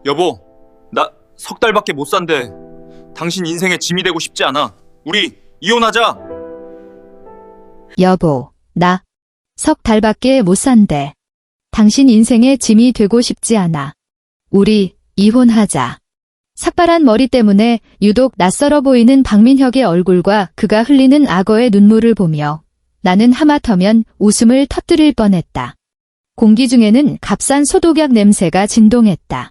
여보, 나 석 달밖에 못 산대. 당신 인생의 짐이 되고 싶지 않아. 우리 이혼하자. 여보, 나 석 달밖에 못 산대. 당신 인생의 짐이 되고 싶지 않아. 우리 이혼하자. 삭발한 머리 때문에 유독 낯설어 보이는 박민혁의 얼굴과 그가 흘리는 악어의 눈물을 보며 나는 하마터면 웃음을 터뜨릴 뻔했다. 공기 중에는 값싼 소독약 냄새가 진동했다.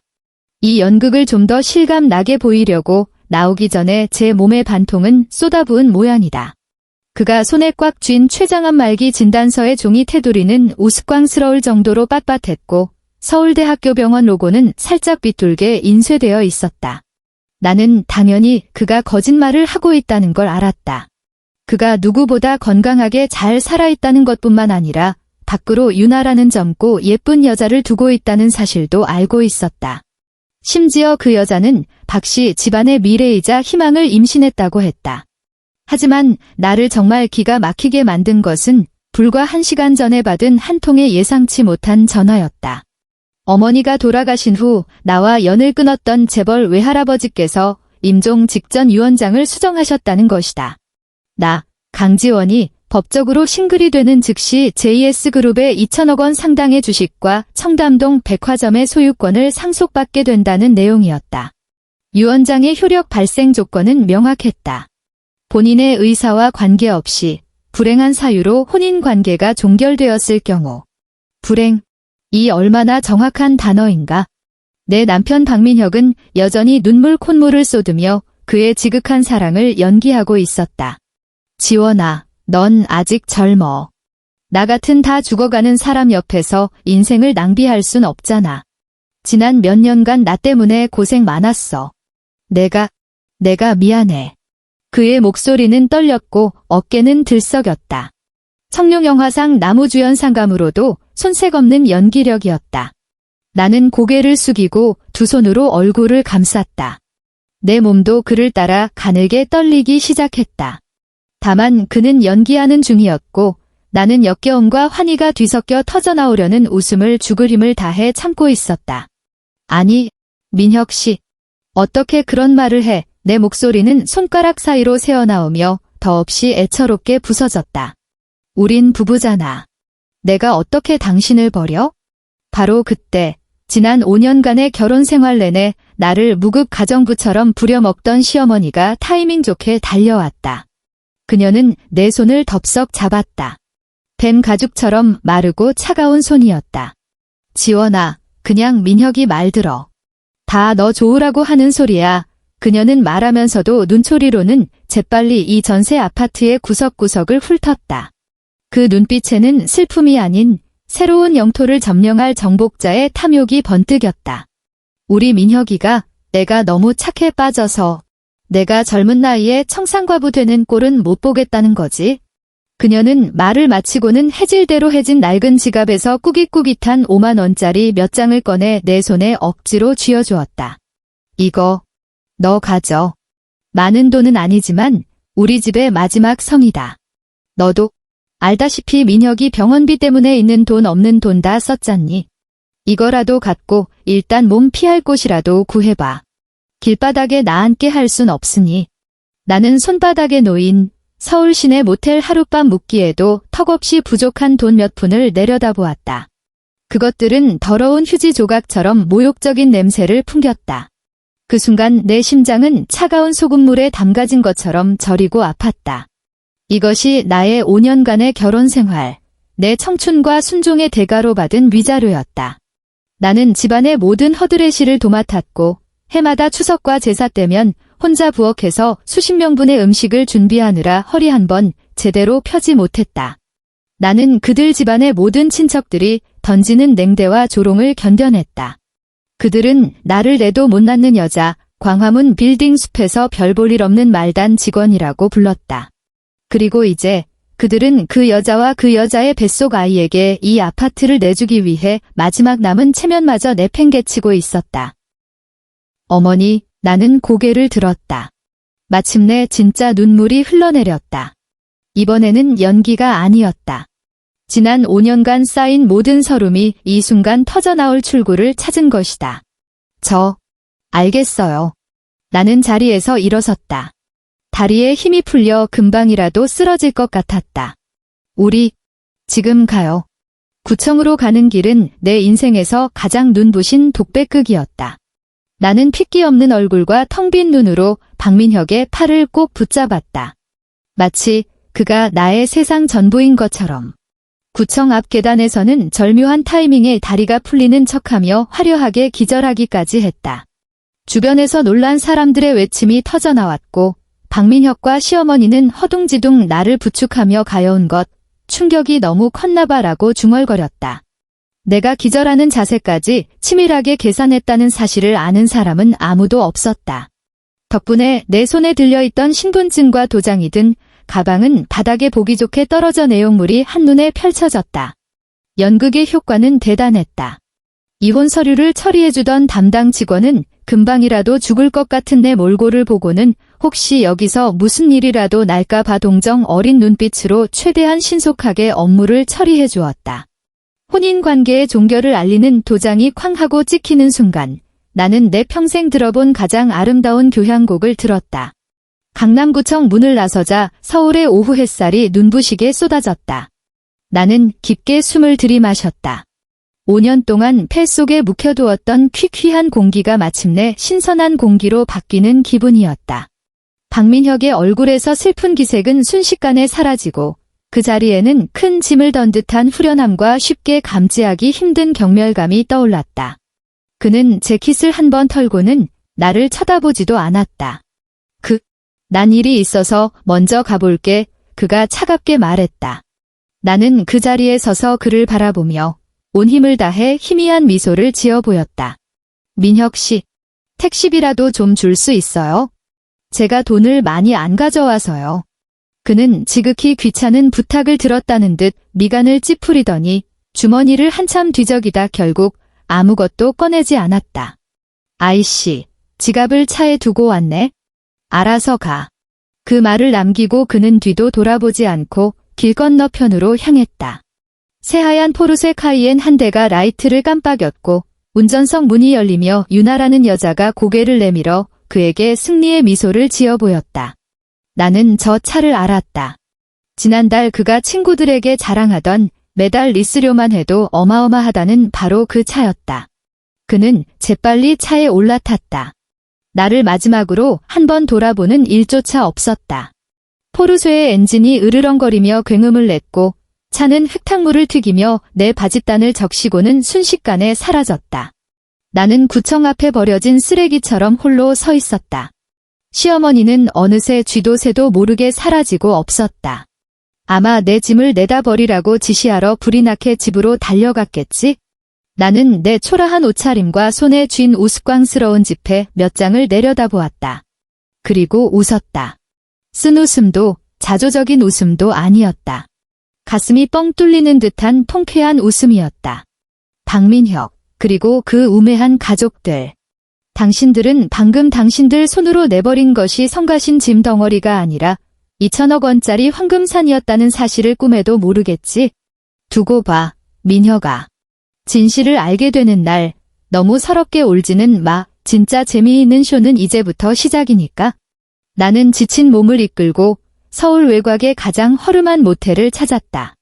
이 연극을 좀 더 실감 나게 보이려고 나오기 전에 제 몸의 반통은 쏟아부은 모양이다. 그가 손에 꽉 쥔 췌장암 말기 진단서의 종이 테두리는 우스꽝스러울 정도로 빳빳했고 서울대학교 병원 로고는 살짝 삐뚤게 인쇄되어 있었다. 나는 당연히 그가 거짓말을 하고 있다는 걸 알았다. 그가 누구보다 건강하게 잘 살아있다는 것뿐만 아니라 밖으로 유나라는 젊고 예쁜 여자를 두고 있다는 사실도 알고 있었다. 심지어 그 여자는 박씨 집안의 미래이자 희망을 임신했다고 했다. 하지만 나를 정말 기가 막히게 만든 것은 불과 1시간 전에 받은 한 통의 예상치 못한 전화였다. 어머니가 돌아가신 후 나와 연을 끊었던 재벌 외할아버지께서 임종 직전 유언장을 수정하셨다는 것이다. 나, 강지원이 법적으로 싱글이 되는 즉시 JS그룹의 2천억 원 상당의 주식과 청담동 백화점의 소유권을 상속받게 된다는 내용이었다. 유언장의 효력 발생 조건은 명확했다. 본인의 의사와 관계없이 불행한 사유로 혼인관계가 종결되었을 경우. 불행, 이 얼마나 정확한 단어인가. 내 남편 박민혁은 여전히 눈물 콧물을 쏟으며 그의 지극한 사랑을 연기하고 있었다. 지원아, 넌 아직 젊어. 나 같은 다 죽어가는 사람 옆에서 인생을 낭비할 순 없잖아. 지난 몇 년간 나 때문에 고생 많았어. 내가 미안해. 그의 목소리는 떨렸고 어깨는 들썩였다. 청룡영화상 나무주연상감으로도 손색 없는 연기력이었다. 나는 고개를 숙이고 두 손으로 얼굴을 감쌌다. 내 몸도 그를 따라 가늘게 떨리기 시작했다. 다만 그는 연기하는 중이었고 나는 역겨움과 환희가 뒤섞여 터져나오려는 웃음을 죽을 힘을 다해 참고 있었다. 아니, 민혁 씨. 어떻게 그런 말을 해. 내 목소리는 손가락 사이로 새어나오며 더없이 애처롭게 부서졌다. 우린 부부잖아. 내가 어떻게 당신을 버려? 바로 그때 지난 5년간의 결혼 생활 내내 나를 무급 가정부처럼 부려먹던 시어머니가 타이밍 좋게 달려왔다. 그녀는 내 손을 덥석 잡았다. 뱀 가죽처럼 마르고 차가운 손이었다. 지원아, 그냥 민혁이 말 들어. 다 너 좋으라고 하는 소리야. 그녀는 말하면서도 눈초리로는 재빨리 이 전세 아파트의 구석구석을 훑었다. 그 눈빛에는 슬픔이 아닌 새로운 영토를 점령할 정복자의 탐욕이 번뜩였다. 우리 민혁이가 내가 너무 착해 빠져서 내가 젊은 나이에 청산과부 되는 꼴은 못 보겠다는 거지. 그녀는 말을 마치고는 해질대로 해진 낡은 지갑에서 꾸깃꾸깃한 5만 원짜리 몇 장을 꺼내 내 손에 억지로 쥐어주었다. 이거 너 가져. 많은 돈은 아니지만 우리 집의 마지막 성이다. 너도 알다시피 민혁이 병원비 때문에 있는 돈 없는 돈 다 썼잖니. 이거라도 갖고 일단 몸 피할 곳이라도 구해봐. 길바닥에 나앉게 할 순 없으니. 나는 손바닥에 놓인 서울 시내 모텔 하룻밤 묵기에도 턱없이 부족한 돈 몇 푼을 내려다보았다. 그것들은 더러운 휴지 조각처럼 모욕적인 냄새를 풍겼다. 그 순간 내 심장은 차가운 소금물에 담가진 것처럼 저리고 아팠다. 이것이 나의 5년간의 결혼 생활, 내 청춘과 순종의 대가로 받은 위자료였다. 나는 집안의 모든 허드레시를 도맡았고 해마다 추석과 제사 때면 혼자 부엌에서 수십 명분의 음식을 준비하느라 허리 한 번 제대로 펴지 못했다. 나는 그들 집안의 모든 친척들이 던지는 냉대와 조롱을 견뎌냈다. 그들은 나를 내도 못 낳는 여자, 광화문 빌딩 숲에서 별 볼 일 없는 말단 직원이라고 불렀다. 그리고 이제 그들은 그 여자와 그 여자의 뱃속 아이에게 이 아파트를 내주기 위해 마지막 남은 체면마저 내팽개치고 있었다. 어머니, 나는 고개를 들었다. 마침내 진짜 눈물이 흘러내렸다. 이번에는 연기가 아니었다. 지난 5년간 쌓인 모든 서름이 이 순간 터져나올 출구를 찾은 것이다. 알겠어요. 나는 자리에서 일어섰다. 다리에 힘이 풀려 금방이라도 쓰러질 것 같았다. 우리 지금 가요. 구청으로 가는 길은 내 인생에서 가장 눈부신 독배극이었다. 나는 핏기 없는 얼굴과 텅 빈 눈으로 박민혁의 팔을 꼭 붙잡았다. 마치 그가 나의 세상 전부인 것처럼. 구청 앞 계단에서는 절묘한 타이밍에 다리가 풀리는 척하며 화려하게 기절하기까지 했다. 주변에서 놀란 사람들의 외침이 터져나왔고 박민혁과 시어머니는 허둥지둥 나를 부축하며 가여운 것, 충격이 너무 컸나봐라고 중얼거렸다. 내가 기절하는 자세까지 치밀하게 계산했다는 사실을 아는 사람은 아무도 없었다. 덕분에 내 손에 들려있던 신분증과 도장이 든 가방은 바닥에 보기 좋게 떨어져 내용물이 한눈에 펼쳐졌다. 연극의 효과는 대단했다. 이혼 서류를 처리해주던 담당 직원은 금방이라도 죽을 것 같은 내 몰골을 보고는 혹시 여기서 무슨 일이라도 날까 봐 동정 어린 눈빛으로 최대한 신속하게 업무를 처리해 주었다. 혼인관계의 종결을 알리는 도장이 쾅 하고 찍히는 순간 나는 내 평생 들어본 가장 아름다운 교향곡을 들었다. 강남구청 문을 나서자 서울의 오후 햇살이 눈부시게 쏟아졌다. 나는 깊게 숨을 들이마셨다. 5년 동안 폐 속에 묵혀두었던 퀴퀴한 공기가 마침내 신선한 공기로 바뀌는 기분이었다. 박민혁의 얼굴에서 슬픈 기색은 순식간에 사라지고 그 자리에는 큰 짐을 던 듯한 후련함과 쉽게 감지하기 힘든 경멸감이 떠올랐다. 그는 재킷을 한 번 털고는 나를 쳐다보지도 않았다. 난 일이 있어서 먼저 가볼게. 그가 차갑게 말했다. 나는 그 자리에 서서 그를 바라보며 온 힘을 다해 희미한 미소를 지어 보였다. 민혁 씨, 택시비라도 좀 줄 수 있어요? 제가 돈을 많이 안 가져와서요. 그는 지극히 귀찮은 부탁을 들었다는 듯 미간을 찌푸리더니 주머니를 한참 뒤적이다 결국 아무것도 꺼내지 않았다. 아이씨, 지갑을 차에 두고 왔네. 알아서 가. 그 말을 남기고 그는 뒤도 돌아보지 않고 길 건너편으로 향했다. 새하얀 포르쉐 카이엔 한 대가 라이트를 깜빡였고 운전석 문이 열리며 유나라는 여자가 고개를 내밀어 그에게 승리의 미소를 지어 보였다. 나는 저 차를 알았다. 지난달 그가 친구들에게 자랑하던 매달 리스료만 해도 어마어마하다는 바로 그 차였다. 그는 재빨리 차에 올라탔다. 나를 마지막으로 한 번 돌아보는 일조차 없었다. 포르쉐의 엔진이 으르렁거리며 굉음을 냈고 차는 흙탕물을 튀기며 내 바짓단을 적시고는 순식간에 사라졌다. 나는 구청 앞에 버려진 쓰레기처럼 홀로 서 있었다. 시어머니는 어느새 쥐도 새도 모르게 사라지고 없었다. 아마 내 짐을 내다 버리라고 지시하러 불이 나게 집으로 달려갔겠지? 나는 내 초라한 옷차림과 손에 쥔 우스꽝스러운 지폐 몇 장을 내려다보았다. 그리고 웃었다. 쓴 웃음도 자조적인 웃음도 아니었다. 가슴이 뻥 뚫리는 듯한 통쾌한 웃음이었다. 박민혁, 그리고 그 우매한 가족들. 당신들은 방금 당신들 손으로 내버린 것이 성가신 짐 덩어리가 아니라 2천억 원짜리 황금산이었다는 사실을 꿈에도 모르겠지? 두고 봐, 민혁아. 진실을 알게 되는 날, 너무 서럽게 울지는 마. 진짜 재미있는 쇼는 이제부터 시작이니까. 나는 지친 몸을 이끌고 서울 외곽의 가장 허름한 모텔을 찾았다.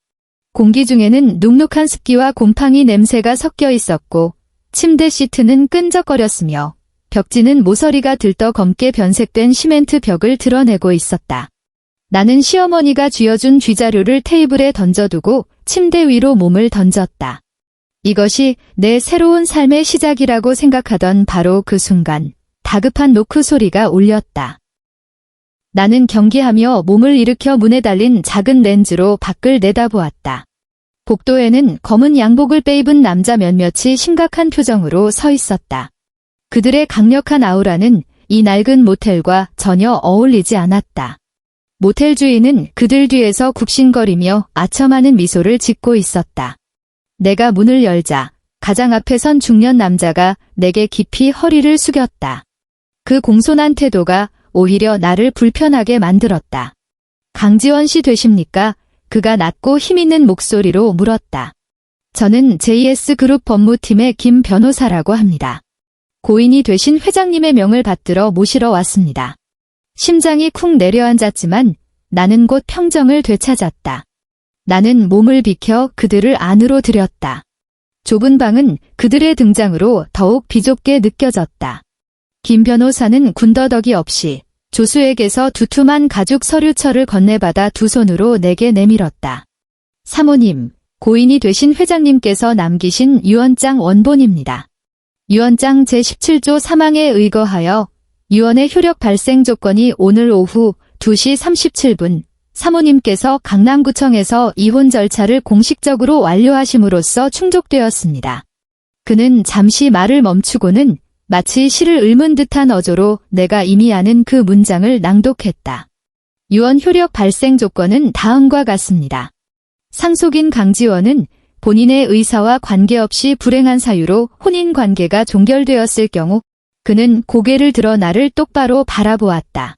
공기 중에는 눅눅한 습기와 곰팡이 냄새가 섞여 있었고 침대 시트는 끈적거렸으며 벽지는 모서리가 들떠 검게 변색된 시멘트 벽을 드러내고 있었다. 나는 시어머니가 쥐어준 쥐자료를 테이블에 던져두고 침대 위로 몸을 던졌다. 이것이 내 새로운 삶의 시작이라고 생각하던 바로 그 순간 다급한 노크 소리가 울렸다. 나는 경계하며 몸을 일으켜 문에 달린 작은 렌즈로 밖을 내다보았다. 복도에는 검은 양복을 빼입은 남자 몇몇이 심각한 표정으로 서 있었다. 그들의 강력한 아우라는 이 낡은 모텔과 전혀 어울리지 않았다. 모텔 주인은 그들 뒤에서 굽신거리며 아첨하는 미소를 짓고 있었다. 내가 문을 열자 가장 앞에 선 중년 남자가 내게 깊이 허리를 숙였다. 그 공손한 태도가 오히려 나를 불편하게 만들었다. 강지원 씨 되십니까? 그가 낮고 힘있는 목소리로 물었다. 저는 JS그룹 법무팀의 김 변호사라고 합니다. 고인이 되신 회장님의 명을 받들어 모시러 왔습니다. 심장이 쿵 내려앉았지만 나는 곧 평정을 되찾았다. 나는 몸을 비켜 그들을 안으로 들였다. 좁은 방은 그들의 등장으로 더욱 비좁게 느껴졌다. 김 변호사는 군더더기 없이 조수에게서 두툼한 가죽 서류철을 건네받아 두 손으로 내게 내밀었다. 사모님, 고인이 되신 회장님께서 남기신 유언장 원본입니다. 유언장 제17조 3항에 의거하여 유언의 효력 발생 조건이 오늘 오후 2시 37분 사모님께서 강남구청에서 이혼 절차를 공식적으로 완료하심으로써 충족되었습니다. 그는 잠시 말을 멈추고는 마치 시를 읊은 듯한 어조로 내가 이미 아는 그 문장을 낭독했다. 유언 효력 발생 조건은 다음과 같습니다. 상속인 강지원은 본인의 의사와 관계없이 불행한 사유로 혼인관계가 종결되었을 경우 그는 고개를 들어 나를 똑바로 바라보았다.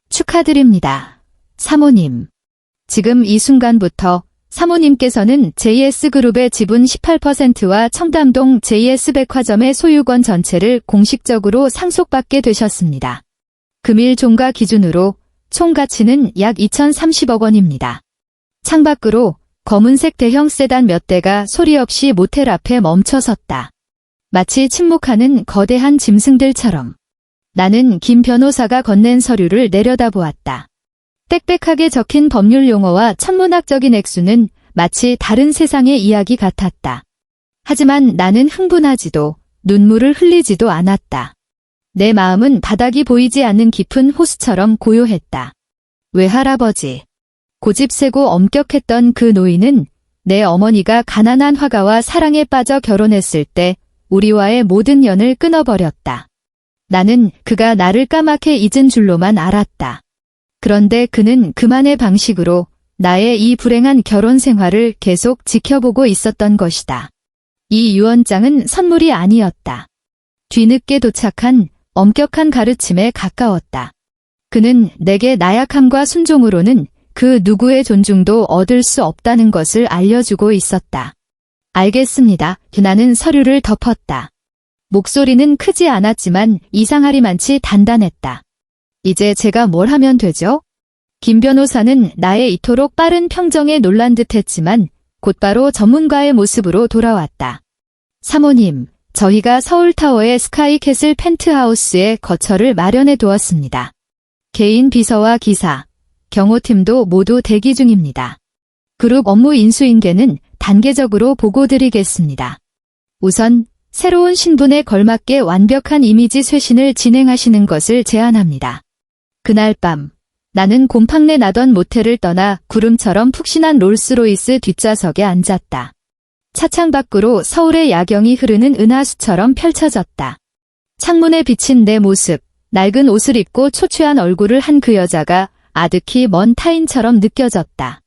축하드립니다. 사모님. 지금 이 순간부터 사모님께서는 JS그룹의 지분 18%와 청담동 JS백화점의 소유권 전체를 공식적으로 상속받게 되셨습니다. 금일 종가 기준으로 총 가치는 약 2,030억 원입니다. 창밖으로 검은색 대형 세단 몇 대가 소리 없이 모텔 앞에 멈춰섰다. 마치 침묵하는 거대한 짐승들처럼. 나는 김 변호사가 건넨 서류를 내려다보았다. 빽빽하게 적힌 법률 용어와 천문학적인 액수는 마치 다른 세상의 이야기 같았다. 하지만 나는 흥분하지도 눈물을 흘리지도 않았다. 내 마음은 바닥이 보이지 않는 깊은 호수처럼 고요했다. 외할아버지. 고집세고 엄격했던 그 노인은 내 어머니가 가난한 화가와 사랑에 빠져 결혼했을 때 우리와의 모든 연을 끊어버렸다. 나는 그가 나를 까맣게 잊은 줄로만 알았다. 그런데 그는 그만의 방식으로 나의 이 불행한 결혼 생활을 계속 지켜보고 있었던 것이다. 이 유언장은 선물이 아니었다. 뒤늦게 도착한 엄격한 가르침에 가까웠다. 그는 내게 나약함과 순종으로는 그 누구의 존중도 얻을 수 없다는 것을 알려주고 있었다. 알겠습니다. 나는 서류를 덮었다. 목소리는 크지 않았지만 이상하리만치 단단했다. 이제 제가 뭘 하면 되죠? 김 변호사는 나의 이토록 빠른 평정에 놀란 듯했지만 곧바로 전문가의 모습으로 돌아왔다. 사모님, 저희가 서울타워의 스카이캐슬 펜트하우스에 거처를 마련해 두었습니다. 개인 비서와 기사, 경호팀도 모두 대기 중입니다. 그룹 업무 인수인계는 단계적으로 보고드리겠습니다. 우선 새로운 신분에 걸맞게 완벽한 이미지 쇄신을 진행하시는 것을 제안합니다. 그날 밤 나는 곰팡내 나던 모텔을 떠나 구름처럼 푹신한 롤스로이스 뒷좌석에 앉았다. 차창 밖으로 서울의 야경이 흐르는 은하수처럼 펼쳐졌다. 창문에 비친 내 모습, 낡은 옷을 입고 초췌한 얼굴을 한 그 여자가 아득히 먼 타인처럼 느껴졌다.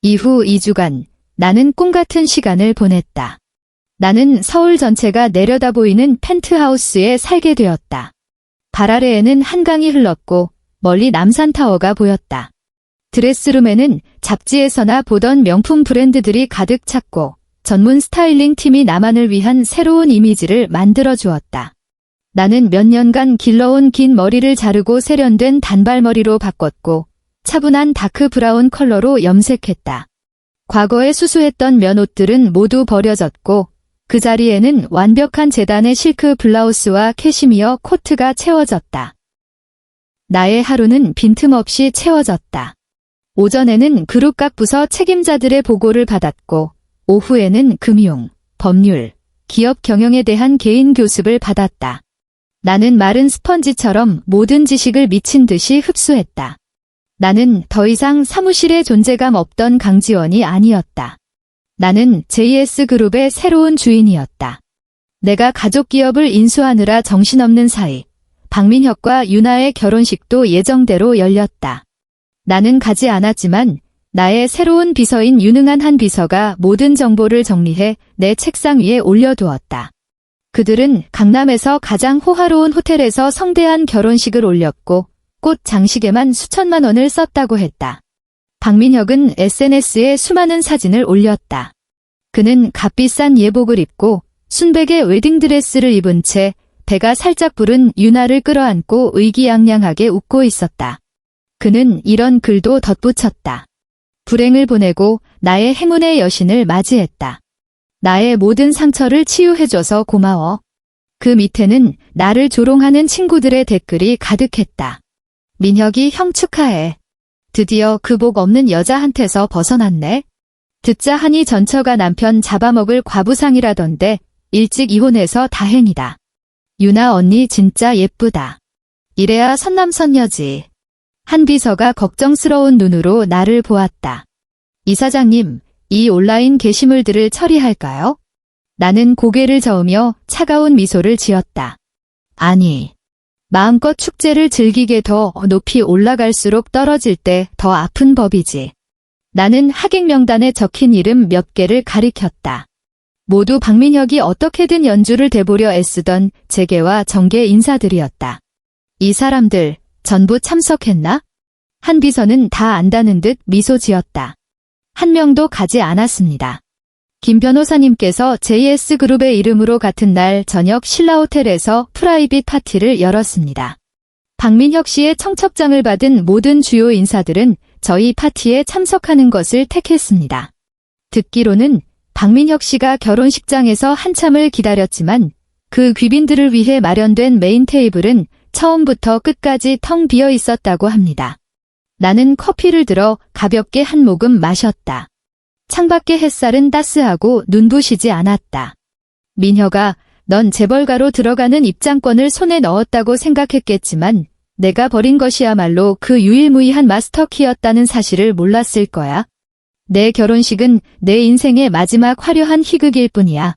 이후 2주간 나는 꿈같은 시간을 보냈다. 나는 서울 전체가 내려다보이는 펜트하우스에 살게 되었다. 발 아래에는 한강이 흘렀고 멀리 남산타워가 보였다. 드레스룸에는 잡지에서나 보던 명품 브랜드들이 가득 찼고 전문 스타일링 팀이 나만을 위한 새로운 이미지를 만들어 주었다. 나는 몇 년간 길러온 긴 머리를 자르고 세련된 단발머리로 바꿨고 차분한 다크 브라운 컬러로 염색했다. 과거에 수수했던 면옷들은 모두 버려졌고 그 자리에는 완벽한 재단의 실크 블라우스와 캐시미어 코트가 채워졌다. 나의 하루는 빈틈없이 채워졌다. 오전에는 그룹 각 부서 책임자들의 보고를 받았고 오후에는 금융, 법률, 기업 경영에 대한 개인 교습을 받았다. 나는 마른 스펀지처럼 모든 지식을 미친 듯이 흡수했다. 나는 더 이상 사무실에 존재감 없던 강지원이 아니었다. 나는 JS그룹의 새로운 주인이었다. 내가 가족 기업을 인수하느라 정신없는 사이 박민혁과 유나의 결혼식도 예정대로 열렸다. 나는 가지 않았지만 나의 새로운 비서인 유능한 한 비서가 모든 정보를 정리해 내 책상 위에 올려두었다. 그들은 강남에서 가장 호화로운 호텔에서 성대한 결혼식을 올렸고 꽃 장식에만 수천만 원을 썼다고 했다. 박민혁은 SNS에 수많은 사진을 올렸다. 그는 값비싼 예복을 입고 순백의 웨딩드레스를 입은 채 배가 살짝 부른 유나를 끌어안고 의기양양하게 웃고 있었다. 그는 이런 글도 덧붙였다. 불행을 보내고 나의 행운의 여신을 맞이했다. 나의 모든 상처를 치유해줘서 고마워. 그 밑에는 나를 조롱하는 친구들의 댓글이 가득했다. 민혁이 형 축하해. 드디어 그 복 없는 여자한테서 벗어났네. 듣자 하니 전처가 남편 잡아먹을 과부상이라던데 일찍 이혼해서 다행이다. 유나 언니 진짜 예쁘다. 이래야 선남선녀지. 한 비서가 걱정스러운 눈으로 나를 보았다. 이사장님, 이 온라인 게시물들을 처리할까요? 나는 고개를 저으며 차가운 미소를 지었다. 아니, 마음껏 축제를 즐기게 더 높이 올라갈수록 떨어질 때 더 아픈 법이지. 나는 하객 명단에 적힌 이름 몇 개를 가리켰다. 모두 박민혁이 어떻게든 연주를 대보려 애쓰던 재계와 정계 인사들이었다. 이 사람들 전부 참석했나? 한 비서는 다 안다는 듯 미소 지었다. 한 명도 가지 않았습니다. 김 변호사님께서 JS그룹의 이름으로 같은 날 저녁 신라호텔에서 프라이빗 파티를 열었습니다. 박민혁 씨의 청첩장을 받은 모든 주요 인사들은 저희 파티에 참석하는 것을 택했습니다. 듣기로는 박민혁 씨가 결혼식장에서 한참을 기다렸지만 그 귀빈들을 위해 마련된 메인 테이블은 처음부터 끝까지 텅 비어 있었다고 합니다. 나는 커피를 들어 가볍게 한 모금 마셨다. 창밖의 햇살은 따스하고 눈부시지 않았다. 민혁아, 넌 재벌가로 들어가는 입장권을 손에 넣었다고 생각했겠지만 내가 버린 것이야말로 그 유일무이한 마스터키였다는 사실을 몰랐을 거야. 내 결혼식은 내 인생의 마지막 화려한 희극일 뿐이야.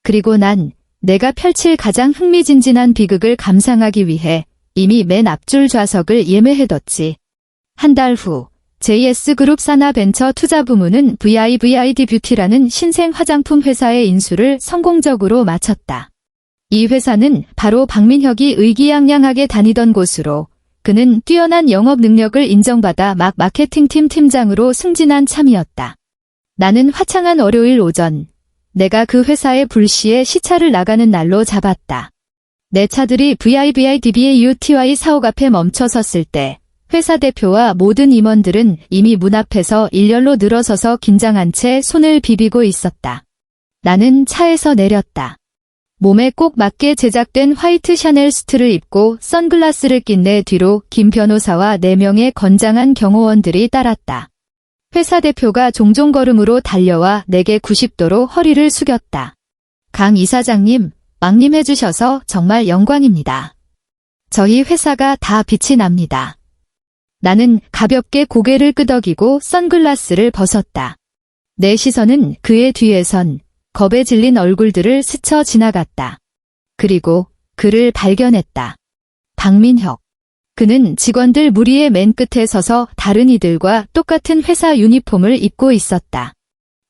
그리고 난 내가 펼칠 가장 흥미진진한 비극을 감상하기 위해 이미 맨 앞줄 좌석을 예매해뒀지. 한 달 후 JS그룹 산하벤처 투자부문은 VIVID 뷰티라는 신생 화장품 회사의 인수를 성공적으로 마쳤다. 이 회사는 바로 박민혁이 의기양양하게 다니던 곳으로 그는 뛰어난 영업 능력을 인정받아 막 마케팅팀 팀장으로 승진한 참이었다. 나는 화창한 월요일 오전, 내가 그 회사의 불시에 시차를 나가는 날로 잡았다. 내 차들이 VIVIDBAUTY 사옥 앞에 멈춰섰을 때 회사 대표와 모든 임원들은 이미 문 앞에서 일렬로 늘어서서 긴장한 채 손을 비비고 있었다. 나는 차에서 내렸다. 몸에 꼭 맞게 제작된 화이트 샤넬 수트를 입고 선글라스를 낀 내 뒤로 김 변호사와 4명의 건장한 경호원들이 따랐다. 회사 대표가 종종 걸음으로 달려와 내게 90도로 허리를 숙였다. 강 이사장님, 왕림해주셔서 정말 영광입니다. 저희 회사가 다 빛이 납니다. 나는 가볍게 고개를 끄덕이고 선글라스를 벗었다. 내 시선은 그의 뒤에 선 겁에 질린 얼굴들을 스쳐 지나갔다. 그리고 그를 발견했다. 박민혁. 그는 직원들 무리의 맨 끝에 서서 다른 이들과 똑같은 회사 유니폼을 입고 있었다.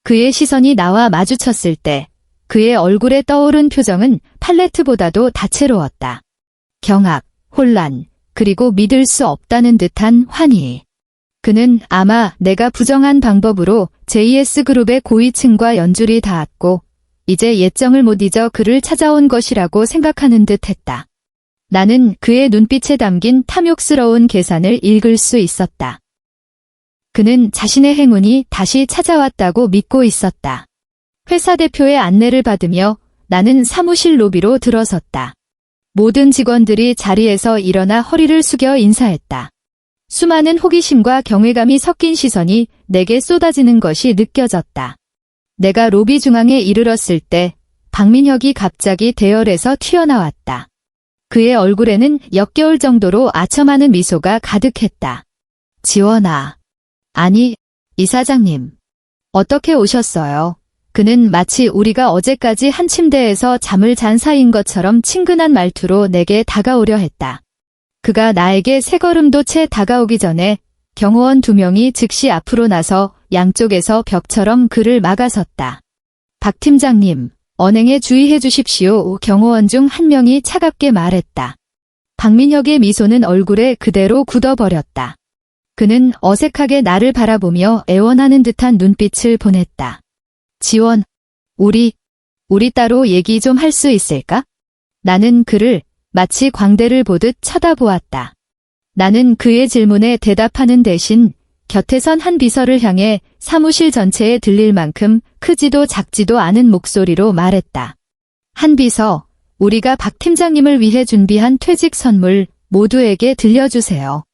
그의 시선이 나와 마주쳤을 때 그의 얼굴에 떠오른 표정은 팔레트보다도 다채로웠다. 경악, 혼란, 그리고 믿을 수 없다는 듯한 환희. 그는 아마 내가 부정한 방법으로 JS그룹의 고위층과 연줄이 닿았고 이제 예정을 못 잊어 그를 찾아온 것이라고 생각하는 듯 했다. 나는 그의 눈빛에 담긴 탐욕스러운 계산을 읽을 수 있었다. 그는 자신의 행운이 다시 찾아왔다고 믿고 있었다. 회사 대표의 안내를 받으며 나는 사무실 로비로 들어섰다. 모든 직원들이 자리에서 일어나 허리를 숙여 인사했다. 수많은 호기심과 경외감이 섞인 시선이 내게 쏟아지는 것이 느껴졌다. 내가 로비 중앙에 이르렀을 때 박민혁이 갑자기 대열에서 튀어나왔다. 그의 얼굴에는 역겨울 정도로 아첨하는 미소가 가득했다. 지원아. 아니, 이사장님. 어떻게 오셨어요? 그는 마치 우리가 어제까지 한 침대에서 잠을 잔 사이인 것처럼 친근한 말투로 내게 다가오려 했다. 그가 나에게 세 걸음도 채 다가오기 전에 경호원 2명이 즉시 앞으로 나서 양쪽에서 벽처럼 그를 막아섰다. 박 팀장님, 언행에 주의해 주십시오. 경호원 중 한 명이 차갑게 말했다. 박민혁의 미소는 얼굴에 그대로 굳어버렸다. 그는 어색하게 나를 바라보며 애원하는 듯한 눈빛을 보냈다. 지원, 우리 따로 얘기 좀 할 수 있을까? 나는 그를 마치 광대를 보듯 쳐다보았다. 나는 그의 질문에 대답하는 대신 곁에 선 한 비서를 향해 사무실 전체에 들릴 만큼 크지도 작지도 않은 목소리로 말했다. 한 비서, 우리가 박 팀장님을 위해 준비한 퇴직 선물 모두에게 들려주세요.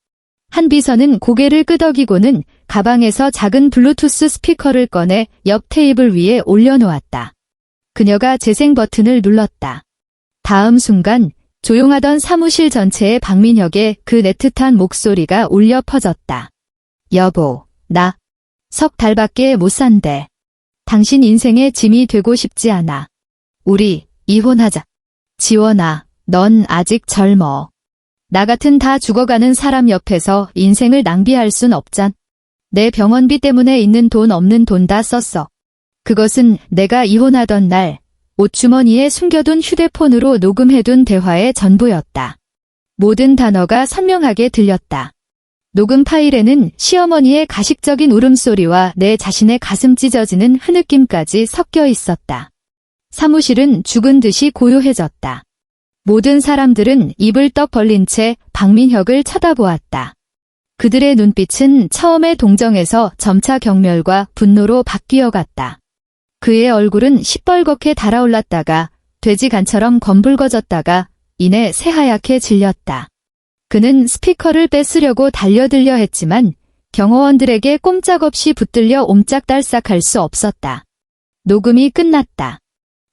한 비서는 고개를 끄덕이고는 가방에서 작은 블루투스 스피커를 꺼내 옆 테이블 위에 올려놓았다. 그녀가 재생 버튼을 눌렀다. 다음 순간 조용하던 사무실 전체에 박민혁의 그 애틋한 목소리가 울려 퍼졌다. 여보, 나 석 달밖에 못 산대. 당신 인생의 짐이 되고 싶지 않아. 우리 이혼하자. 지원아, 넌 아직 젊어. 나 같은 다 죽어가는 사람 옆에서 인생을 낭비할 순 없잖. 내 병원비 때문에 있는 돈 없는 돈 다 썼어. 그것은 내가 이혼하던 날 옷주머니에 숨겨둔 휴대폰으로 녹음해둔 대화의 전부였다. 모든 단어가 선명하게 들렸다. 녹음 파일에는 시어머니의 가식적인 울음소리와 내 자신의 가슴 찢어지는 흐느낌까지 섞여 있었다. 사무실은 죽은 듯이 고요해졌다. 모든 사람들은 입을 떡 벌린 채 박민혁을 쳐다보았다. 그들의 눈빛은 처음의 동정에서 점차 경멸과 분노로 바뀌어갔다. 그의 얼굴은 시뻘겋게 달아올랐다가 돼지간처럼 검붉어졌다가 이내 새하얗게 질렸다. 그는 스피커를 뺏으려고 달려들려 했지만 경호원들에게 꼼짝없이 붙들려 옴짝달싹할 수 없었다. 녹음이 끝났다.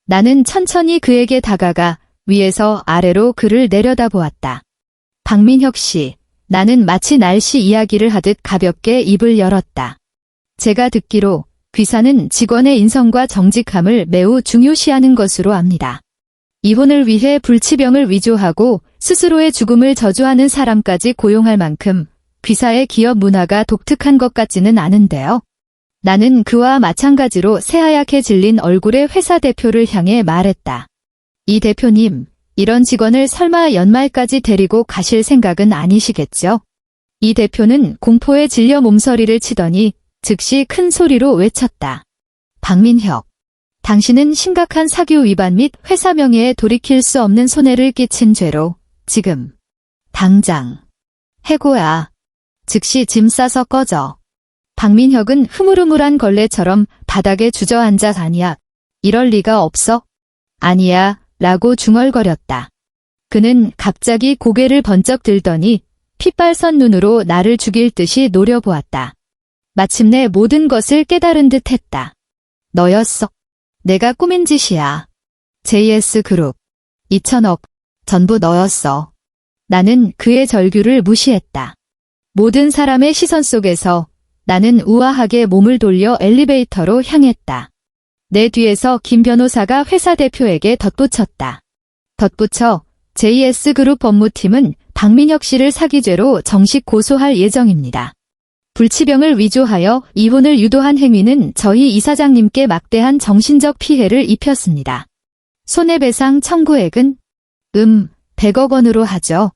나는 천천히 그에게 다가가 위에서 아래로 그를 내려다보았다. 박민혁 씨, 나는 마치 날씨 이야기를 하듯 가볍게 입을 열었다. 제가 듣기로 귀사는 직원의 인성과 정직함을 매우 중요시하는 것으로 압니다. 이혼을 위해 불치병을 위조하고 스스로의 죽음을 저주하는 사람까지 고용할 만큼 귀사의 기업 문화가 독특한 것 같지는 않은데요. 나는 그와 마찬가지로 새하얗게 질린 얼굴의 회사 대표를 향해 말했다. 이 대표님, 이런 직원을 설마 연말까지 데리고 가실 생각은 아니시겠죠? 이 대표는 공포에 질려 몸서리를 치더니 즉시 큰 소리로 외쳤다. 박민혁, 당신은 심각한 사규 위반 및 회사 명예에 돌이킬 수 없는 손해를 끼친 죄로 지금 당장 해고야. 즉시 짐 싸서 꺼져. 박민혁은 흐물흐물한 걸레처럼 바닥에 주저앉아 아니야. 이럴 리가 없어? 아니야. 라고 중얼거렸다. 그는 갑자기 고개를 번쩍 들더니 핏발선 눈으로 나를 죽일 듯이 노려보았다. 마침내 모든 것을 깨달은 듯 했다. 너였어. 내가 꾸민 짓이야. JS그룹. 2천억. 전부 너였어. 나는 그의 절규를 무시했다. 모든 사람의 시선 속에서 나는 우아하게 몸을 돌려 엘리베이터로 향했다. 내 뒤에서 김 변호사가 회사 대표에게 덧붙였다. 덧붙여 JS그룹 법무팀은 박민혁 씨를 사기죄로 정식 고소할 예정입니다. 불치병을 위조하여 이혼을 유도한 행위는 저희 이사장님께 막대한 정신적 피해를 입혔습니다. 손해배상 청구액은 100억 원으로 하죠.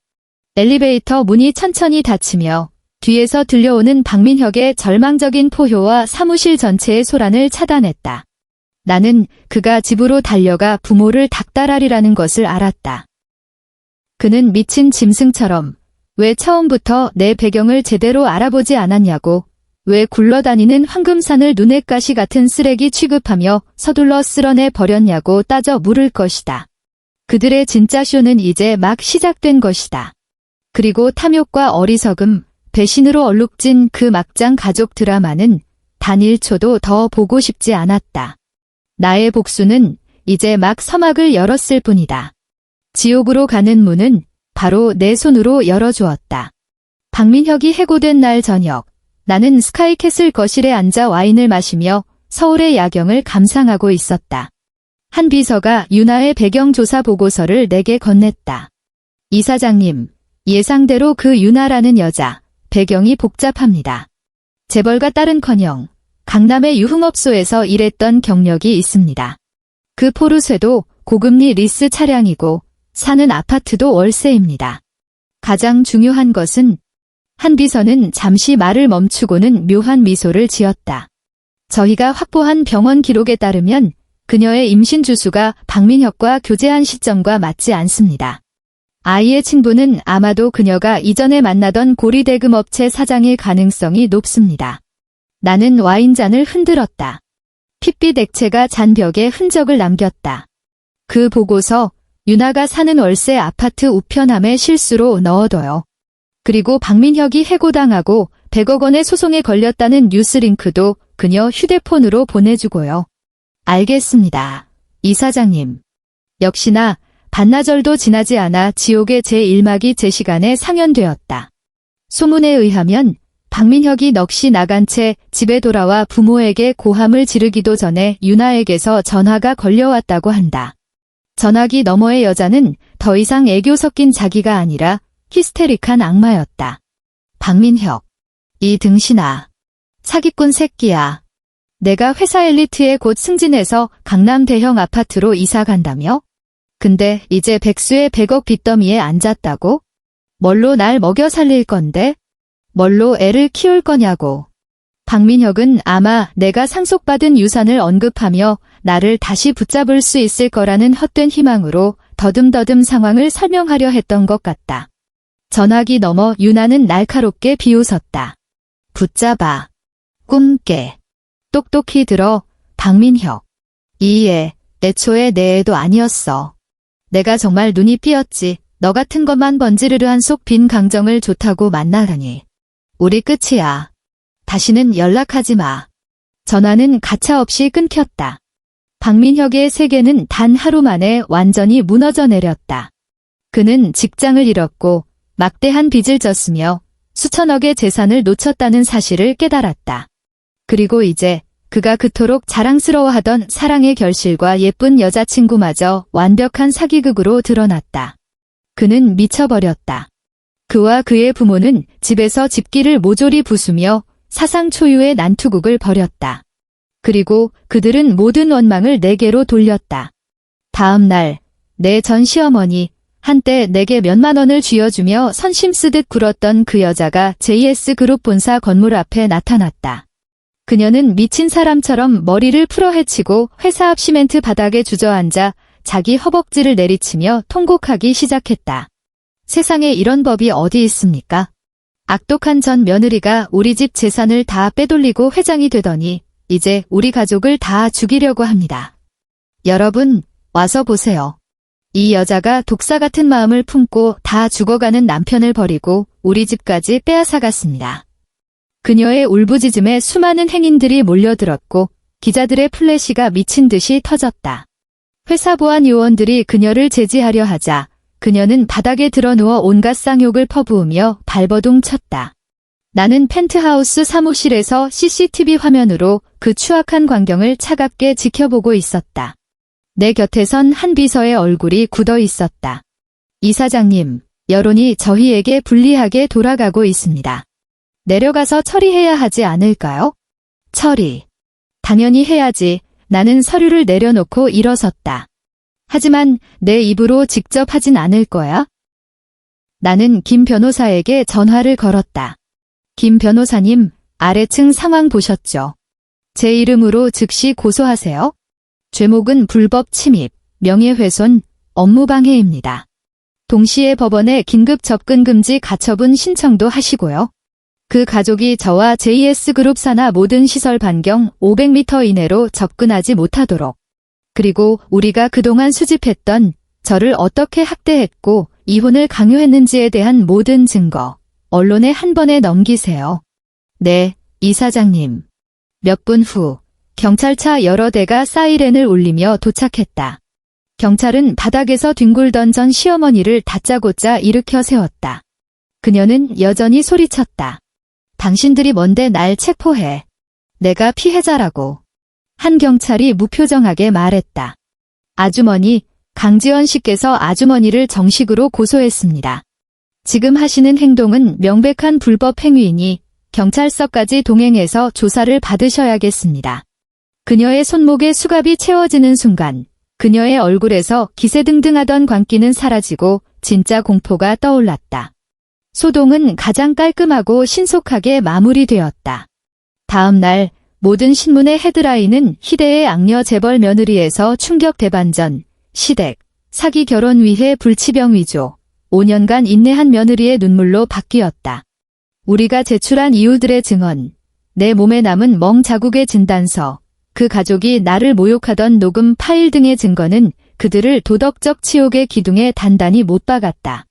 엘리베이터 문이 천천히 닫히며 뒤에서 들려오는 박민혁의 절망적인 포효와 사무실 전체의 소란을 차단했다. 나는 그가 집으로 달려가 부모를 닥달하리라는 것을 알았다. 그는 미친 짐승처럼 왜 처음부터 내 배경을 제대로 알아보지 않았냐고, 왜 굴러다니는 황금산을 눈엣가시 같은 쓰레기 취급하며 서둘러 쓸어내 버렸냐고 따져 물을 것이다. 그들의 진짜 쇼는 이제 막 시작된 것이다. 그리고 탐욕과 어리석음, 배신으로 얼룩진 그 막장 가족 드라마는 단 1초도 더 보고 싶지 않았다. 나의 복수는 이제 막 서막을 열었을 뿐이다. 지옥으로 가는 문은 바로 내 손으로 열어주었다. 박민혁이 해고된 날 저녁, 나는 스카이캐슬 거실에 앉아 와인을 마시며 서울의 야경을 감상하고 있었다. 한 비서가 윤아의 배경조사 보고서를 내게 건넸다. 이사장님, 예상대로 그 윤아라는 여자, 배경이 복잡합니다. 재벌과 딸은커녕 강남의 유흥업소에서 일했던 경력이 있습니다. 그 포르쉐도 고금리 리스 차량이고 사는 아파트도 월세입니다. 가장 중요한 것은, 한 비서는 잠시 말을 멈추고는 묘한 미소를 지었다. 저희가 확보한 병원 기록에 따르면 그녀의 임신 주수가 박민혁과 교제한 시점과 맞지 않습니다. 아이의 친부는 아마도 그녀가 이전에 만나던 고리대금업체 사장일 가능성이 높습니다. 나는 와인잔을 흔들었다. 핏빛 액체가 잔벽에 흔적을 남겼다. 그 보고서 유나가 사는 월세 아파트 우편함에 실수로 넣어둬요. 그리고 박민혁이 해고당하고 100억 원의 소송에 걸렸다는 뉴스링크도 그녀 휴대폰으로 보내주고요. 알겠습니다. 이사장님. 역시나 반나절도 지나지 않아 지옥의 제1막이 제 시간에 상연되었다. 소문에 의하면 박민혁이 넋이 나간 채 집에 돌아와 부모에게 고함을 지르기도 전에 유나에게서 전화가 걸려왔다고 한다. 전화기 너머의 여자는 더 이상 애교 섞인 자기가 아니라 히스테릭한 악마였다. 박민혁. 이 등신아. 사기꾼 새끼야. 내가 회사 엘리트에 곧 승진해서 강남 대형 아파트로 이사 간다며? 근데 이제 백수의 100억 빚더미에 앉았다고? 뭘로 날 먹여 살릴 건데? 뭘로 애를 키울 거냐고. 박민혁은 아마 내가 상속받은 유산을 언급하며 나를 다시 붙잡을 수 있을 거라는 헛된 희망으로 더듬더듬 상황을 설명하려 했던 것 같다. 전화기 너머 유나는 날카롭게 비웃었다. 붙잡아. 꿈깨. 똑똑히 들어, 박민혁. 이 애, 애초에 내 애도 아니었어. 내가 정말 눈이 삐었지. 너 같은 것만 번지르르한 속 빈 강정을 좋다고 만나다니. 우리 끝이야. 다시는 연락하지 마. 전화는 가차없이 끊겼다. 박민혁의 세계는 단 하루 만에 완전히 무너져 내렸다. 그는 직장을 잃었고 막대한 빚을 졌으며 수천억의 재산을 놓쳤다는 사실을 깨달았다. 그리고 이제 그가 그토록 자랑스러워하던 사랑의 결실과 예쁜 여자친구마저 완벽한 사기극으로 드러났다. 그는 미쳐버렸다. 그와 그의 부모는 집에서 집기를 모조리 부수며 사상 초유의 난투극을 벌였다. 그리고 그들은 모든 원망을 내게로 돌렸다. 다음 날 내 전 시어머니, 한때 내게 몇만 원을 쥐어주며 선심 쓰듯 굴었던 그 여자가 JS그룹 본사 건물 앞에 나타났다. 그녀는 미친 사람처럼 머리를 풀어헤치고 회사 앞 시멘트 바닥에 주저앉아 자기 허벅지를 내리치며 통곡하기 시작했다. 세상에 이런 법이 어디 있습니까? 악독한 전 며느리가 우리 집 재산을 다 빼돌리고 회장이 되더니 이제 우리 가족을 다 죽이려고 합니다. 여러분, 와서 보세요. 이 여자가 독사 같은 마음을 품고 다 죽어가는 남편을 버리고 우리 집까지 빼앗아갔습니다. 그녀의 울부짖음에 수많은 행인들이 몰려들었고 기자들의 플래시가 미친 듯이 터졌다. 회사 보안 요원들이 그녀를 제지하려 하자 그녀는 바닥에 드러누워 온갖 쌍욕을 퍼부으며 발버둥 쳤다. 나는 펜트하우스 사무실에서 CCTV 화면으로 그 추악한 광경을 차갑게 지켜보고 있었다. 내 곁에선 한 비서의 얼굴이 굳어 있었다. 이사장님, 여론이 저희에게 불리하게 돌아가고 있습니다. 내려가서 처리해야 하지 않을까요? 처리. 당연히 해야지. 나는 서류를 내려놓고 일어섰다. 하지만 내 입으로 직접 하진 않을 거야. 나는 김 변호사에게 전화를 걸었다. 김 변호사님, 아래층 상황 보셨죠? 제 이름으로 즉시 고소하세요. 죄목은 불법 침입, 명예훼손, 업무방해입니다. 동시에 법원에 긴급 접근 금지 가처분 신청도 하시고요. 그 가족이 저와 JS그룹 산하 모든 시설 반경 500m 이내로 접근하지 못하도록. 그리고 우리가 그동안 수집했던 저를 어떻게 학대했고 이혼을 강요했는지에 대한 모든 증거, 언론에 한 번에 넘기세요. 네, 이사장님. 몇 분 후, 경찰차 여러 대가 사이렌을 울리며 도착했다. 경찰은 바닥에서 뒹굴던 전 시어머니를 다짜고짜 일으켜 세웠다. 그녀는 여전히 소리쳤다. 당신들이 뭔데 날 체포해. 내가 피해자라고. 한 경찰이 무표정하게 말했다. 아주머니, 강지원 씨께서 아주머니를 정식으로 고소했습니다. 지금 하시는 행동은 명백한 불법 행위이니 경찰서까지 동행해서 조사를 받으셔야겠습니다. 그녀의 손목에 수갑이 채워지는 순간 그녀의 얼굴에서 기세등등하던 광기는 사라지고 진짜 공포가 떠올랐다. 소동은 가장 깔끔하고 신속하게 마무리되었다. 다음 날 모든 신문의 헤드라인은 희대의 악녀 재벌 며느리에서 충격 대반전, 시댁, 사기 결혼 위해 불치병 위조, 5년간 인내한 며느리의 눈물로 바뀌었다. 우리가 제출한 이유들의 증언, 내 몸에 남은 멍 자국의 진단서, 그 가족이 나를 모욕하던 녹음 파일 등의 증거는 그들을 도덕적 치욕의 기둥에 단단히 못 박았다.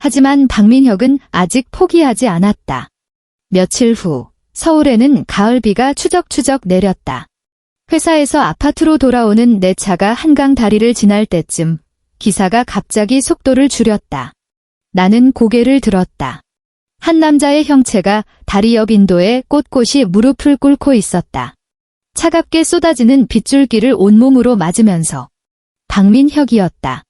하지만 박민혁은 아직 포기하지 않았다. 며칠 후 서울에는 가을비가 추적추적 내렸다. 회사에서 아파트로 돌아오는 내 차가 한강 다리를 지날 때쯤 기사가 갑자기 속도를 줄였다. 나는 고개를 들었다. 한 남자의 형체가 다리 옆 인도에 꼿꼿이 무릎을 꿇고 있었다. 차갑게 쏟아지는 빗줄기를 온몸으로 맞으면서 박민혁이었다.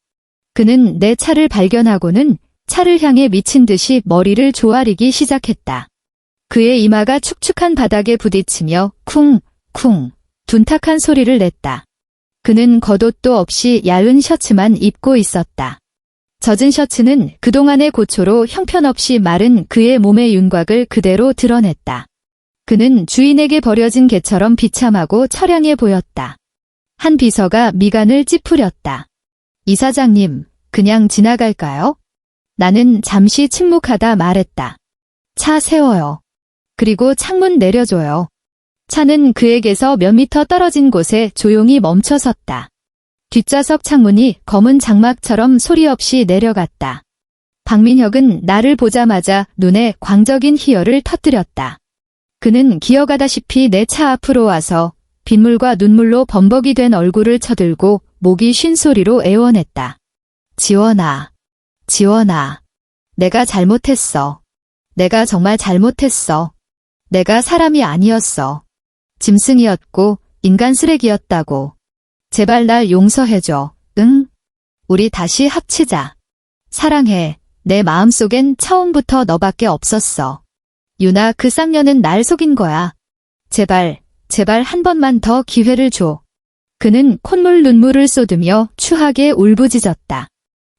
그는 내 차를 발견하고는 차를 향해 미친 듯이 머리를 조아리기 시작했다. 그의 이마가 축축한 바닥에 부딪히며 쿵쿵 둔탁한 소리를 냈다. 그는 겉옷도 없이 얇은 셔츠만 입고 있었다. 젖은 셔츠는 그동안의 고초로 형편없이 마른 그의 몸의 윤곽을 그대로 드러냈다. 그는 주인에게 버려진 개처럼 비참하고 처량해 보였다. 한 비서가 미간을 찌푸렸다. 이사장님, 그냥 지나갈까요? 나는 잠시 침묵하다 말했다. 차 세워요. 그리고 창문 내려줘요. 차는 그에게서 몇 미터 떨어진 곳에 조용히 멈춰섰다. 뒷좌석 창문이 검은 장막처럼 소리 없이 내려갔다. 박민혁은 나를 보자마자 눈에 광적인 희열을 터뜨렸다. 그는 기어가다시피 내 차 앞으로 와서 빗물과 눈물로 범벅이 된 얼굴을 쳐들고 목이 쉰 소리로 애원했다. 지원아, 지원아, 내가 잘못했어. 내가 정말 잘못했어. 내가 사람이 아니었어. 짐승이었고 인간 쓰레기였다고. 제발 날 용서해줘. 응? 우리 다시 합치자. 사랑해. 내 마음속엔 처음부터 너밖에 없었어. 유나, 그 쌍년은 날 속인 거야. 제발, 제발 한 번만 더 기회를 줘. 그는 콧물 눈물을 쏟으며 추하게 울부짖었다.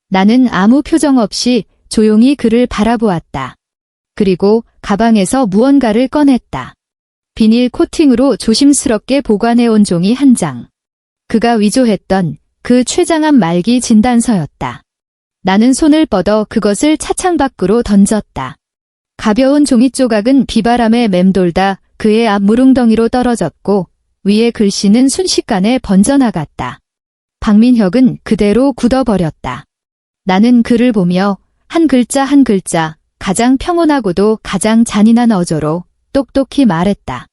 나는 아무 표정 없이 조용히 그를 바라보았다. 그리고 가방에서 무언가를 꺼냈다. 비닐 코팅으로 조심스럽게 보관해온 종이 한 장. 그가 위조했던 그 최장암 말기 진단서였다. 나는 손을 뻗어 그것을 차창 밖으로 던졌다. 가벼운 종이 조각은 비바람에 맴돌다 그의 앞 무릉덩이로 떨어졌고 위에 글씨는 순식간에 번져나갔다. 박민혁은 그대로 굳어버렸다. 나는 그를 보며 한 글자 한 글자 가장 평온하고도 가장 잔인한 어조로 똑똑히 말했다.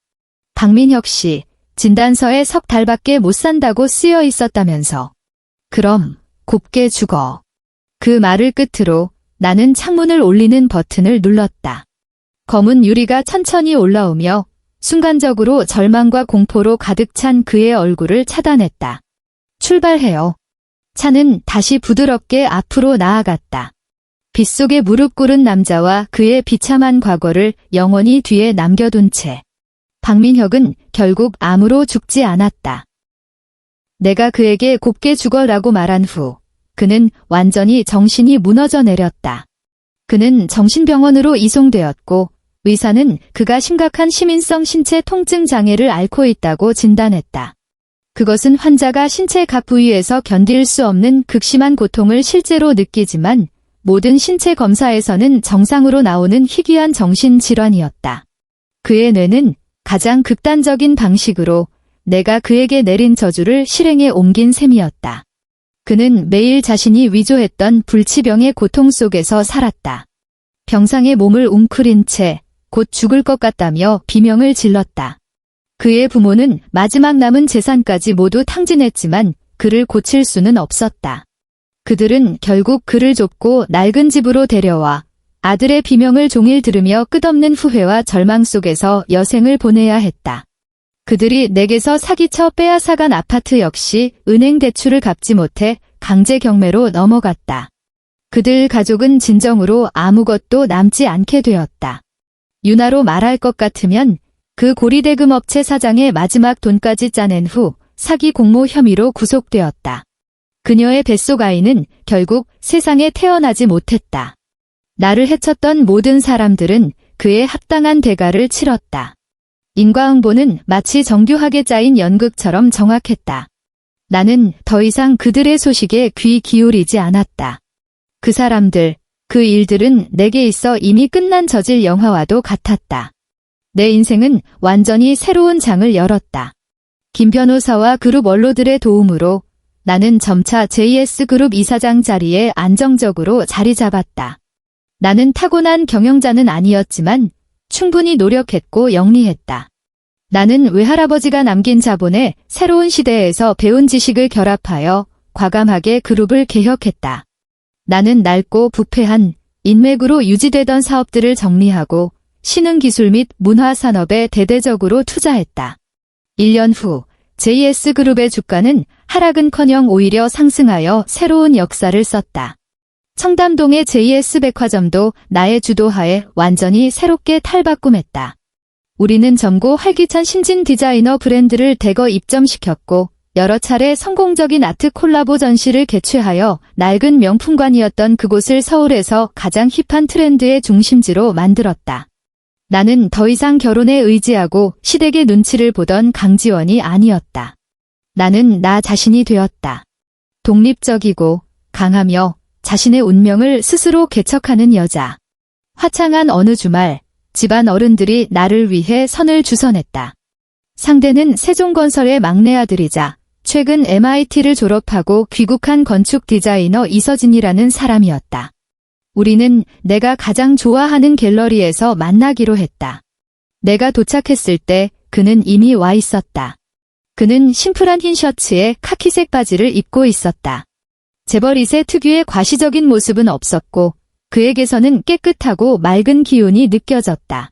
박민혁 씨, 진단서에 석 달밖에 못 산다고 쓰여 있었다면서. 그럼 곱게 죽어. 그 말을 끝으로 나는 창문을 올리는 버튼을 눌렀다. 검은 유리가 천천히 올라오며 순간적으로 절망과 공포로 가득 찬 그의 얼굴을 차단했다. 출발해요. 차는 다시 부드럽게 앞으로 나아갔다. 빗속에 무릎 꿇은 남자와 그의 비참한 과거를 영원히 뒤에 남겨둔 채 박민혁은 결국 암으로 죽지 않았다. 내가 그에게 곱게 죽어라고 말한 후 그는 완전히 정신이 무너져 내렸다. 그는 정신병원으로 이송되었고 의사는 그가 심각한 시민성 신체 통증 장애를 앓고 있다고 진단했다. 그것은 환자가 신체 각 부위에서 견딜 수 없는 극심한 고통을 실제로 느끼지만 모든 신체 검사에서는 정상으로 나오는 희귀한 정신질환이었다. 그의 뇌는 가장 극단적인 방식으로 내가 그에게 내린 저주를 실행에 옮긴 셈이었다. 그는 매일 자신이 위조했던 불치병의 고통 속에서 살았다. 병상에 몸을 웅크린 채 곧 죽을 것 같다며 비명을 질렀다. 그의 부모는 마지막 남은 재산까지 모두 탕진했지만 그를 고칠 수는 없었다. 그들은 결국 그를 좁고 낡은 집으로 데려와 아들의 비명을 종일 들으며 끝없는 후회와 절망 속에서 여생을 보내야 했다. 그들이 내게서 사기쳐 빼앗아간 아파트 역시 은행 대출을 갚지 못해 강제 경매로 넘어갔다. 그들 가족은 진정으로 아무것도 남지 않게 되었다. 유나로 말할 것 같으면 그 고리대금 업체 사장의 마지막 돈까지 짜낸 후 사기 공모 혐의로 구속되었다. 그녀의 뱃속 아이는 결국 세상에 태어나지 못했다. 나를 해쳤던 모든 사람들은 그에 합당한 대가를 치렀다. 인과응보는 마치 정교하게 짜인 연극처럼 정확했다. 나는 더 이상 그들의 소식에 귀 기울이지 않았다. 그 사람들, 그 일들은 내게 있어 이미 끝난 저질 영화와도 같았다. 내 인생은 완전히 새로운 장을 열었다. 김 변호사와 그룹 원로들의 도움으로 나는 점차 JS그룹 이사장 자리에 안정적으로 자리 잡았다. 나는 타고난 경영자는 아니었지만 충분히 노력했고 영리했다. 나는 외할아버지가 남긴 자본에 새로운 시대에서 배운 지식을 결합하여 과감하게 그룹을 개혁했다. 나는 낡고 부패한 인맥으로 유지되던 사업들을 정리하고 신흥기술 및 문화산업에 대대적으로 투자했다. 1년 후 JS그룹의 주가는 하락은커녕 오히려 상승하여 새로운 역사를 썼다. 청담동의 JS백화점도 나의 주도하에 완전히 새롭게 탈바꿈했다. 우리는 젊고 활기찬 신진 디자이너 브랜드를 대거 입점시켰고 여러 차례 성공적인 아트 콜라보 전시를 개최하여 낡은 명품관이었던 그곳을 서울에서 가장 힙한 트렌드의 중심지로 만들었다. 나는 더 이상 결혼에 의지하고 시댁의 눈치를 보던 강지원이 아니었다. 나는 나 자신이 되었다. 독립적이고 강하며 자신의 운명을 스스로 개척하는 여자. 화창한 어느 주말, 집안 어른들이 나를 위해 선을 주선했다. 상대는 세종건설의 막내 아들이자 최근 MIT를 졸업하고 귀국한 건축 디자이너 이서진이라는 사람이었다. 우리는 내가 가장 좋아하는 갤러리에서 만나기로 했다. 내가 도착했을 때 그는 이미 와 있었다. 그는 심플한 흰 셔츠에 카키색 바지를 입고 있었다. 재벌2세 특유의 과시적인 모습은 없었고 그에게서는 깨끗하고 맑은 기운이 느껴졌다.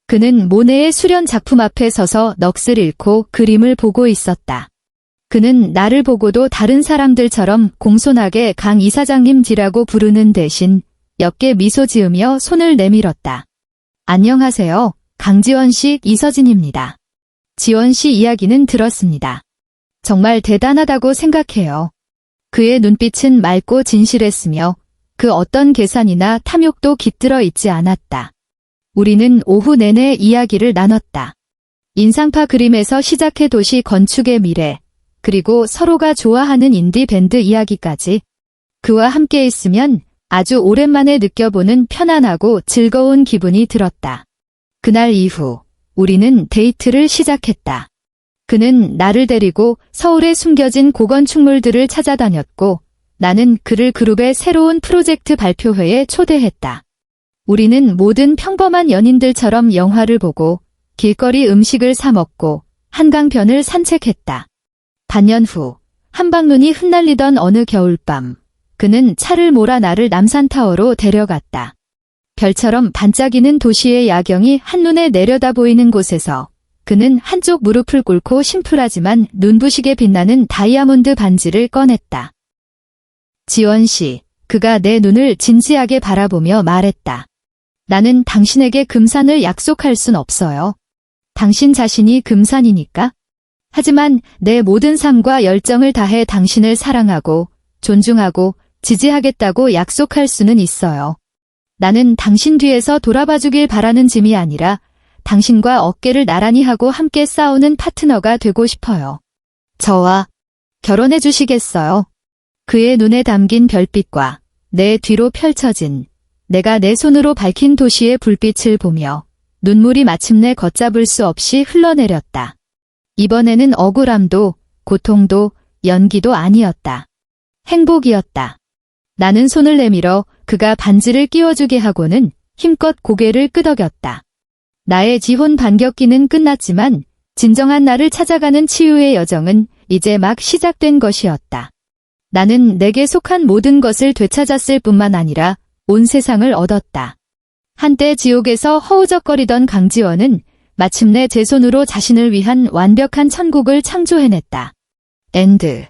그는 모네의 수련 작품 앞에 서서 넋을 잃고 그림을 보고 있었다. 그는 나를 보고도 다른 사람들처럼 공손하게 강 이사장님이라고 부르는 대신 옅게 미소 지으며 손을 내밀었다. 안녕하세요. 강지원 씨, 이서진입니다. 지원 씨 이야기는 들었습니다. 정말 대단하다고 생각해요. 그의 눈빛은 맑고 진실했으며 그 어떤 계산이나 탐욕도 깃들어 있지 않았다. 우리는 오후 내내 이야기를 나눴다. 인상파 그림에서 시작해 도시 건축의 미래, 그리고 서로가 좋아하는 인디 밴드 이야기까지. 그와 함께 있으면 아주 오랜만에 느껴보는 편안하고 즐거운 기분이 들었다. 그날 이후 우리는 데이트를 시작했다. 그는 나를 데리고 서울에 숨겨진 고건축물들을 찾아다녔고 나는 그를 그룹의 새로운 프로젝트 발표회에 초대했다. 우리는 모든 평범한 연인들처럼 영화를 보고 길거리 음식을 사 먹고 한강변을 산책했다. 반년 후 한방눈이 흩날리던 어느 겨울밤 그는 차를 몰아 나를 남산타워로 데려갔다. 별처럼 반짝이는 도시의 야경이 한눈에 내려다 보이는 곳에서 그는 한쪽 무릎을 꿇고 심플하지만 눈부시게 빛나는 다이아몬드 반지를 꺼냈다. 지원 씨, 그가 내 눈을 진지하게 바라보며 말했다. 나는 당신에게 금산을 약속할 순 없어요. 당신 자신이 금산이니까. 하지만 내 모든 삶과 열정을 다해 당신을 사랑하고 존중하고 지지하겠다고 약속할 수는 있어요. 나는 당신 뒤에서 돌아봐주길 바라는 짐이 아니라 당신과 어깨를 나란히 하고 함께 싸우는 파트너가 되고 싶어요. 저와 결혼해 주시겠어요? 그의 눈에 담긴 별빛과 내 뒤로 펼쳐진 내가 내 손으로 밝힌 도시의 불빛을 보며 눈물이 마침내 걷잡을 수 없이 흘러내렸다. 이번에는 억울함도 고통도 연기도 아니었다. 행복이었다. 나는 손을 내밀어 그가 반지를 끼워주게 하고는 힘껏 고개를 끄덕였다. 나의 지혼 반격기는 끝났지만 진정한 나를 찾아가는 치유의 여정은 이제 막 시작된 것이었다. 나는 내게 속한 모든 것을 되찾았을 뿐만 아니라 온 세상을 얻었다. 한때 지옥에서 허우적거리던 강지원은 마침내 제 손으로 자신을 위한 완벽한 천국을 창조해냈다. 엔드.